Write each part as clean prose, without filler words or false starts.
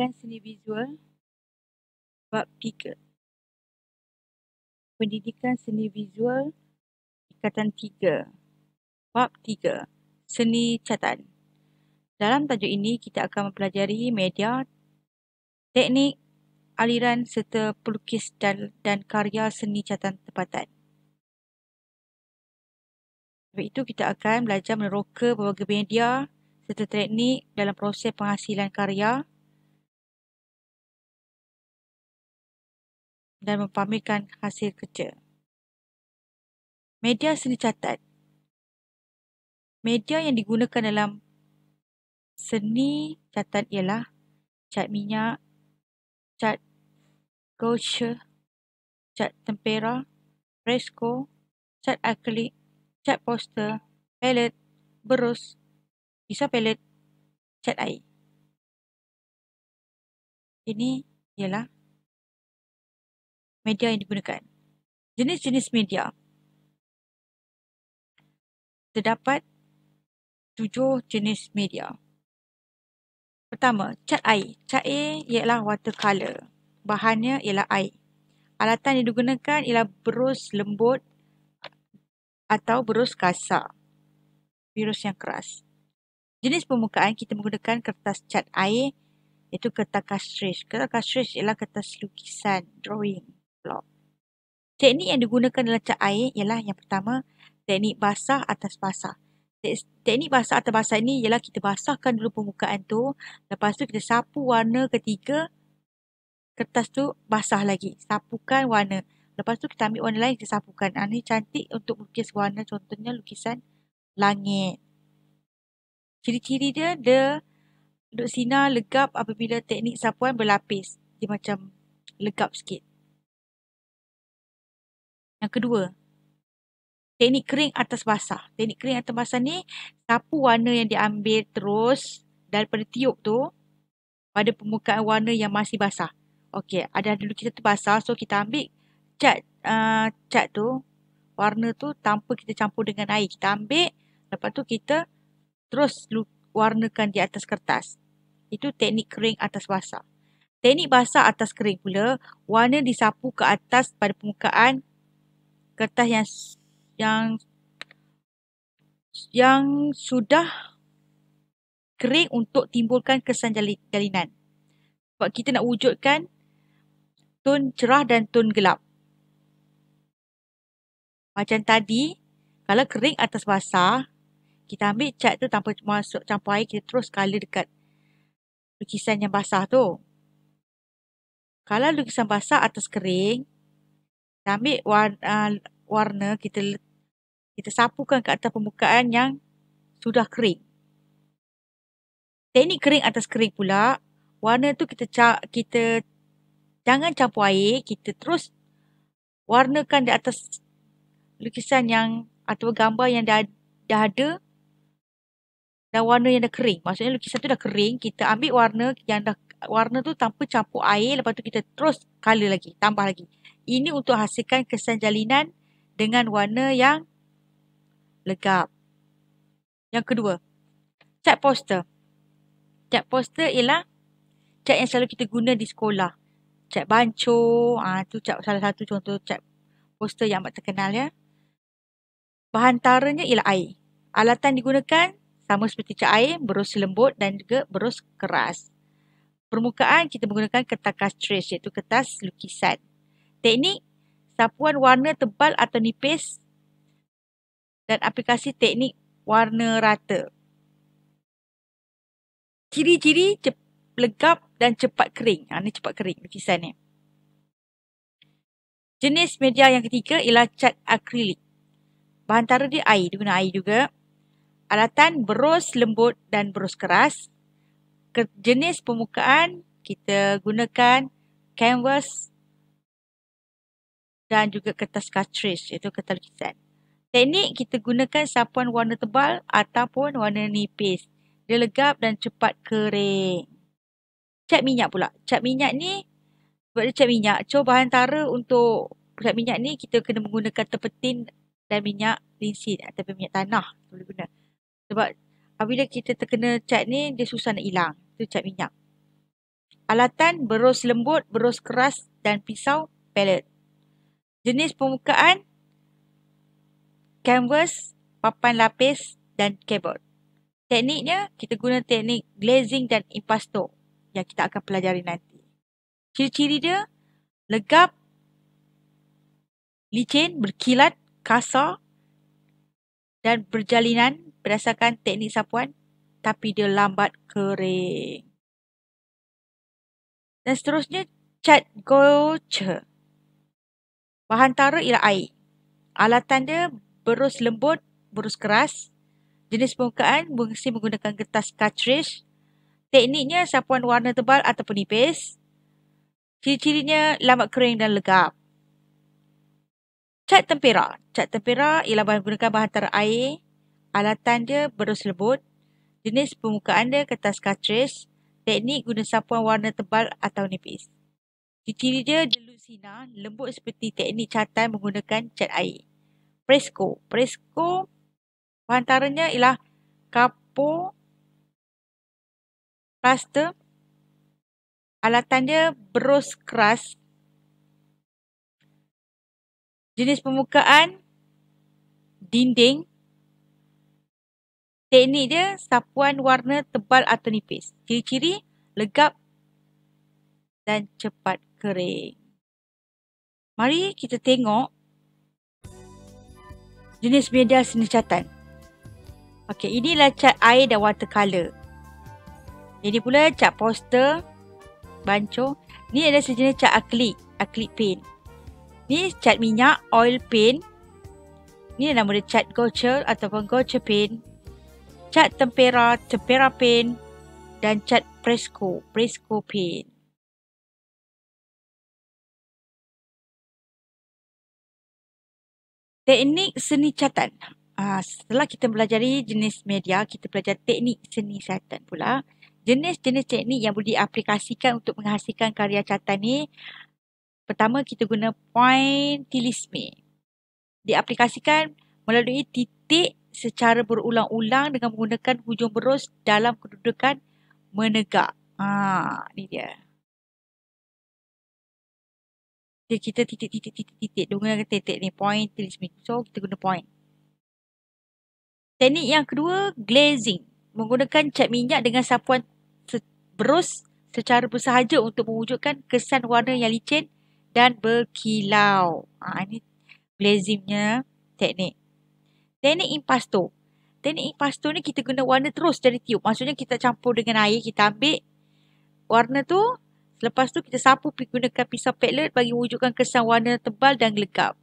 Pendidikan Seni Visual Bab 3. Pendidikan Seni Visual Ikatan 3. Bab 3. Seni Catatan. Dalam tajuk ini, kita akan mempelajari media, teknik, aliran serta pelukis dan karya seni catatan tempatan. Sebab itu, kita akan belajar meneroka berbagai media serta teknik dalam proses penghasilan karya dan mempamerkan hasil kerja. Media seni catat. Media yang digunakan dalam seni catat ialah cat minyak, cat gouache, cat tempera, fresco, cat akrilik, cat poster, palet, berus, pisau palet, cat air. Ini ialah media yang digunakan. Jenis-jenis media. Terdapat 7 jenis media. Pertama, cat air. Cat air ialah watercolor. Bahannya ialah air. Alatan yang digunakan ialah berus lembut atau berus kasar. Berus yang keras. Jenis permukaan kita menggunakan kertas cat air iaitu kertas cartridge. Kertas cartridge ialah kertas lukisan, drawing, block. Teknik yang digunakan dalam cat air ialah yang pertama, teknik basah atas basah. Teknik basah atas basah ini ialah kita basahkan dulu permukaan tu, lepas tu kita sapu warna ketika kertas tu basah lagi. Sapukan warna. Lepas tu kita ambil warna lain, kita sapukan. Ini cantik untuk lukis warna, contohnya lukisan langit. Ciri-ciri dia duduk sinar legap apabila teknik sapuan berlapis. Dia macam legap sikit. Yang kedua, teknik kering atas basah. Teknik kering atas basah ni, sapu warna yang diambil terus daripada tiup tu pada permukaan warna yang masih basah. Okey, ada dulu kita tu basah, so kita ambil cat tu, warna tu tanpa kita campur dengan air. Kita ambil, lepas tu kita terus warnakan di atas kertas. Itu teknik kering atas basah. Teknik basah atas kering pula, warna disapu ke atas pada permukaan kertas yang sudah kering untuk timbulkan kesan jalinan. Sebab kita nak wujudkan tone cerah dan tone gelap. Macam tadi, kalau kering atas basah, kita ambil cat tu tanpa masuk campur air, kita terus colour dekat lukisan yang basah tu. Kalau lukisan basah atas kering, kita ambil warna, kita sapukan ke atas permukaan yang sudah kering. Teknik kering atas kering pula, warna tu kita jangan campur air, kita terus warnakan di atas lukisan yang atau gambar yang dah ada dan warna yang dah kering. Maksudnya lukisan tu dah kering, kita ambil warna tu tanpa campur air, lepas tu kita terus colour lagi, tambah lagi. Ini untuk hasilkan kesan jalinan dengan warna yang legap. Yang kedua, cat poster. Cat poster ialah cat yang selalu kita guna di sekolah. Cat banco, tu salah satu contoh cat poster yang amat terkenal ya. Bahantaranya ialah air. Alatan digunakan sama seperti cat air, berus lembut dan juga berus keras. Permukaan kita menggunakan kertas cartridge iaitu kertas lukisan. Teknik sapuan warna tebal atau nipis dan aplikasi teknik warna rata. Ciri-ciri legap dan cepat kering. Ini cepat kering lukisan ni. Jenis media yang ketiga ialah cat akrilik. Bahantara dia air, digunakan air juga. Alatan berus lembut dan berus keras. Jenis permukaan kita gunakan canvas dan juga kertas cartridge iaitu kertas lukisan. Teknik kita gunakan sapuan warna tebal ataupun warna nipis. Dia legap dan cepat kering. Cat minyak pula. Cat minyak ni, sebab dia cat minyak, bahantara untuk cat minyak ni kita kena menggunakan terpentin dan minyak linsin ataupun minyak tanah. Boleh guna. Sebab apabila kita terkena cat ni, dia susah nak hilang. Itu cat minyak. Alatan berus lembut, berus keras dan pisau palette. Jenis permukaan canvas, papan lapis dan keyboard. Tekniknya kita guna teknik glazing dan impasto yang kita akan pelajari nanti. Ciri-ciri dia legap, licin, berkilat, kasar dan berjalinan berdasarkan teknik sapuan, tapi dia lambat kering. Dan seterusnya, cat gouache. Bahan tara ialah air. Alatan dia berus lembut, berus keras. Jenis permukaan mesti menggunakan kertas cartridge. Tekniknya sapuan warna tebal ataupun nipis. Ciri-cirinya lambat kering dan legap. Cat tempera. Cat tempera ialah menggunakan bahan tara air. Alatan dia berus lembut. Jenis permukaan dia kertas cartridge. Teknik guna sapuan warna tebal atau nipis. Ciri dia jelut sinar, lembut seperti teknik catan menggunakan cat air. Fresco. Fresco bahan taranya ialah kapur, plaster. Alatan dia berus keras. Jenis permukaan dinding. Teknik dia sapuan warna tebal atau nipis. Ciri-ciri legap dan cepat kering. Mari kita tengok jenis media seni catan. Okey, inilah cat air dan watercolor. Ini pula cat poster, banco. Ni adalah sejenis cat akrilik, akrilik paint. Ni cat minyak, oil paint. Ni nama dia cat gouache ataupun gouache paint. Cat tempera, tempera paint. Dan cat fresco, fresco paint. Teknik seni catan. Setelah kita pelajari jenis media, kita belajar teknik seni catan pula. Jenis-jenis teknik yang boleh diaplikasikan untuk menghasilkan karya catan ni. Pertama, kita guna pointillisme. Diaplikasikan melalui titik secara berulang-ulang dengan menggunakan hujung berus dalam kedudukan menegak. Ni dia. Kita titik. Guna titik ni, pointillisme. So, kita guna point. Teknik yang kedua, glazing. Menggunakan cat minyak dengan sapuan berus secara bersahaja untuk mewujudkan kesan warna yang licin dan berkilau. Ini glazingnya teknik. Teknik impasto. Teknik impasto ni kita guna warna terus dari tiup. Maksudnya kita campur dengan air, kita ambil warna tu, selepas tu kita sapu gunakan pisau palette bagi mewujudkan kesan warna tebal dan legap.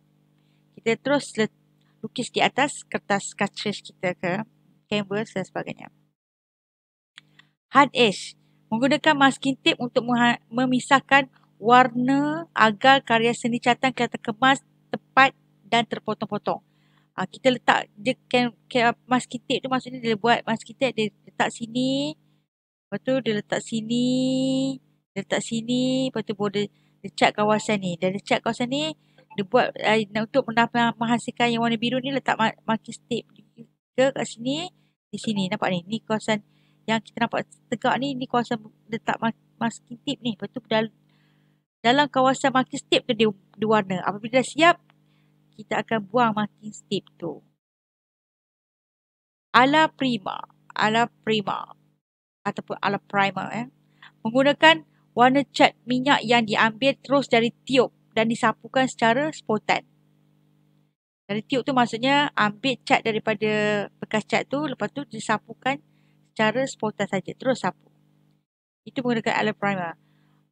Kita terus lukis di atas kertas cartridge kita ke canvas dan sebagainya. Hard edge. Menggunakan masking tape untuk memisahkan warna agar karya seni catan kelihatan kemas, tepat dan terpotong-potong. Kita letak masking tape tu, maksudnya dia buat masking tape, dia letak sini, lepas tu dia letak sini, lepas tu dia cat kawasan ni. Dan dia cat kawasan ni, dia buat untuk menghasilkan yang warna biru ni, letak masking tape ke kat sini, di sini. Nampak ni? Ni kawasan yang kita nampak tegak ni kawasan letak masking tape ni. Lepas tu dalam kawasan masking tape tu dia warna. Apabila dah siap, kita akan buang masking tape tu. Ala prima ataupun ala primer. Menggunakan warna cat minyak yang diambil terus dari tiup dan disapukan secara spontan. Dari tiup tu maksudnya ambil cat daripada bekas cat tu, lepas tu disapukan secara spontan saja, terus sapu. Itu menggunakan ala primer.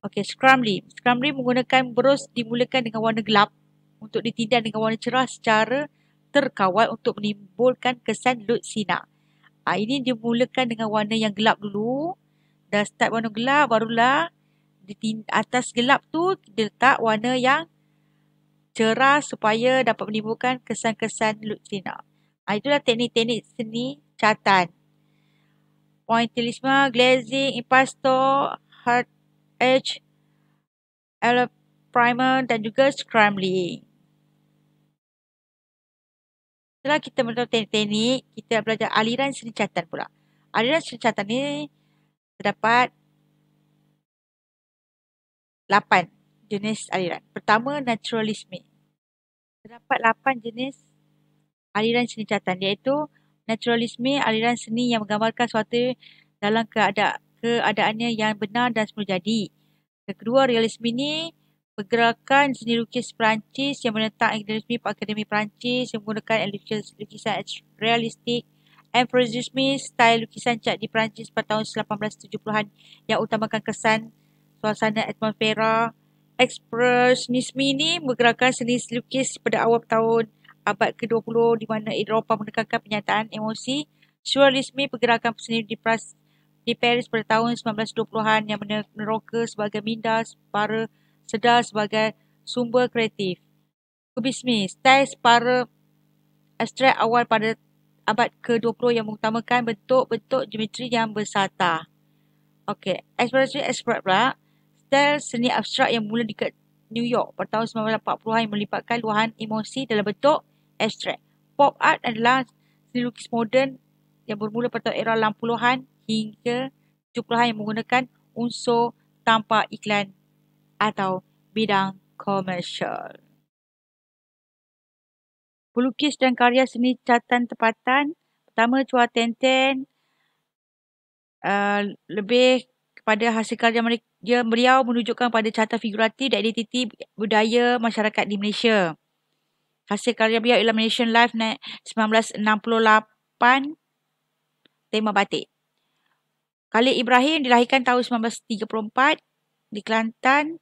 Okey, scrambling. Scrambling menggunakan berus dimulakan dengan warna gelap untuk ditindan dengan warna cerah secara terkawal untuk menimbulkan kesan lut sinar. Ini dimulakan dengan warna yang gelap dulu. Dah start warna gelap, barulah di atas gelap tu dia letak warna yang cerah supaya dapat menimbulkan kesan-kesan lut sinar. Itulah teknik-teknik seni catan. Pointillisme, glazing, impasto, hard edge, ala primer dan juga scrambling. Setelah kita mengetahui teknik-teknik, kita belajar aliran seni catan pula. Aliran seni catan ni terdapat 8 jenis aliran. Pertama, naturalisme. Terdapat 8 jenis aliran seni catatan, iaitu naturalisme, aliran seni yang menggambarkan sesuatu dalam keadaannya yang benar dan semula jadi. Yang kedua, realisme ini pergerakan seni lukis Perancis yang menentang idealisme Akademi Perancis yang menggunakan lukisan realistik. Impressionisme, style lukisan cat di Perancis pada tahun 1870-an yang utamakan kesan, suasana, atmosfera. Ekspresionisme ini menggerakkan seni lukis pada awal tahun abad ke-20 di mana Eropah menekankan penyataan emosi. Surrealisme, pergerakan seni di Paris pada tahun 1920-an yang meneroka sebagai minda para sedar sebagai sumber kreatif. Kubisme, style para abstrak awal pada abad ke-20 yang mengutamakan bentuk-bentuk geometri yang bersata. Okey, ekspresi abstrak pula, style seni abstrak yang mula di New York pada tahun 1940-an yang melibatkan luahan emosi dalam bentuk abstrak. Pop art adalah seni lukis moden yang bermula pada era 60-an hingga 70-an yang menggunakan unsur tanpa iklan atau bidang komersial. Pelukis dan karya seni catatan tempatan. Pertama, Chua Tien, lebih kepada hasil karya beliau menunjukkan pada catatan figuratif dan identiti budaya masyarakat di Malaysia. Hasil karya beliau ialah Malaysian Life 1968, tema batik. Khalil Ibrahim dilahirkan tahun 1934 di Kelantan.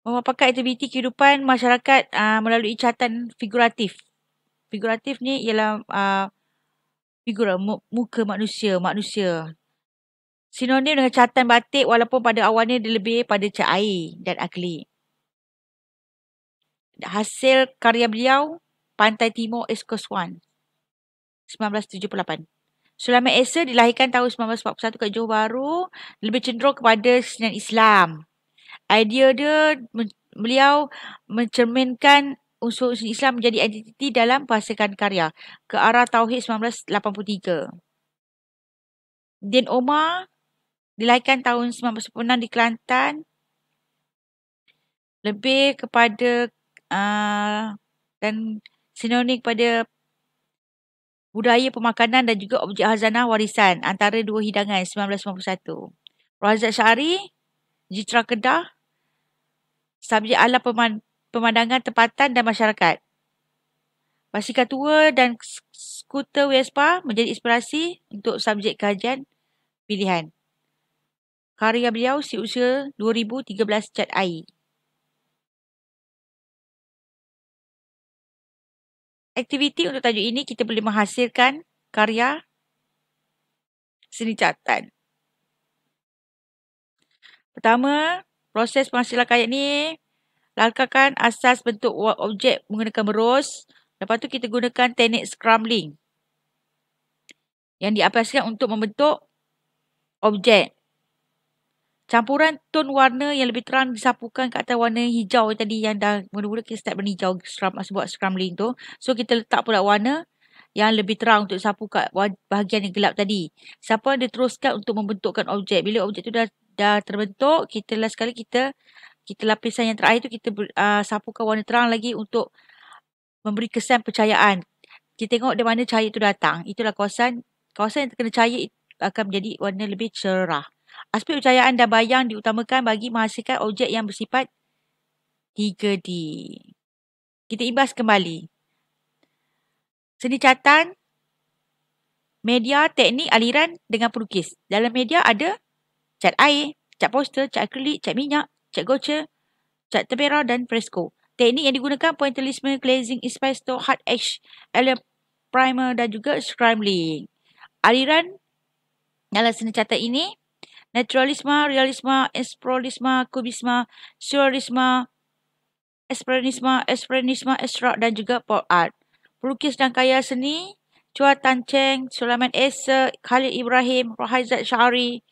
Memaparkan aktiviti kehidupan masyarakat melalui catatan figuratif. Figuratif ni ialah figura muka manusia. Sinonim dengan catatan batik walaupun pada awalnya dia lebih pada cat air dan akrilik. Hasil karya beliau, Pantai Timur East Coast One, 1978. Sulaiman Esa dilahirkan tahun 1941 kat Johor Bahru, lebih cenderung kepada kesenian Islam. Idea dia, beliau mencerminkan unsur Islam menjadi identiti dalam menghasilkan karya ke arah Tauhid 1983. Din Omar dilahirkan tahun 1996 di Kelantan, lebih kepada dan sinonim kepada budaya pemakanan dan juga objek khazanah warisan antara dua hidangan 1991. Razak Syari, Jitra Kedah, subjek alam pemandangan tempatan dan masyarakat. Basikal tua dan skuter Vespa menjadi inspirasi untuk subjek kajian pilihan. Karya beliau seusia 2013 cat air. Aktiviti untuk tajuk ini kita boleh menghasilkan karya seni catatan. Pertama, proses penghasilan karya ni lakukan asas bentuk objek menggunakan berus. Lepas tu kita gunakan teknik scrambling yang diaplikasikan untuk membentuk objek. Campuran ton warna yang lebih terang disapukan ke atas warna hijau tadi yang dah mula-mula kita start warna hijau buat scrambling tu. So kita letak pula warna yang lebih terang untuk sapu kat bahagian yang gelap tadi. Siapa dia teruskan untuk membentukkan objek. Bila objek tu dah terbentuk, kita last sekali kita lapisan yang terakhir tu kita sapukan warna terang lagi untuk memberi kesan percayaan. Kita tengok dari mana cahaya itu datang. Itulah kawasan yang terkena cahaya akan menjadi warna lebih cerah. Aspek percayaan dan bayang diutamakan bagi menghasilkan objek yang bersifat 3D. Kita imbas kembali. Seni catatan, media, teknik, aliran dengan pelukis. Dalam media ada cat air, cat poster, cat akrilik, cat minyak, cat gouache, cat tempera dan fresco. Teknik yang digunakan pointillisme, glazing, impasto, hard edge, alien primer dan juga scrambling. Aliran dalam seni catatan ini, naturalisme, realisme, expressionisme, kubisme, surrealisme, expressionisme, abstrak dan juga pop art. Pelukis dan karya seni, Chua Tien, Sulaiman Esa, Khalil Ibrahim, Razak Syari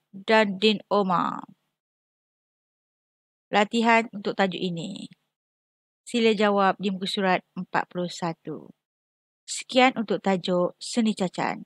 dan Din Omar. Latihan untuk tajuk ini. Sila jawab di muka surat 41. Sekian untuk tajuk seni cacan.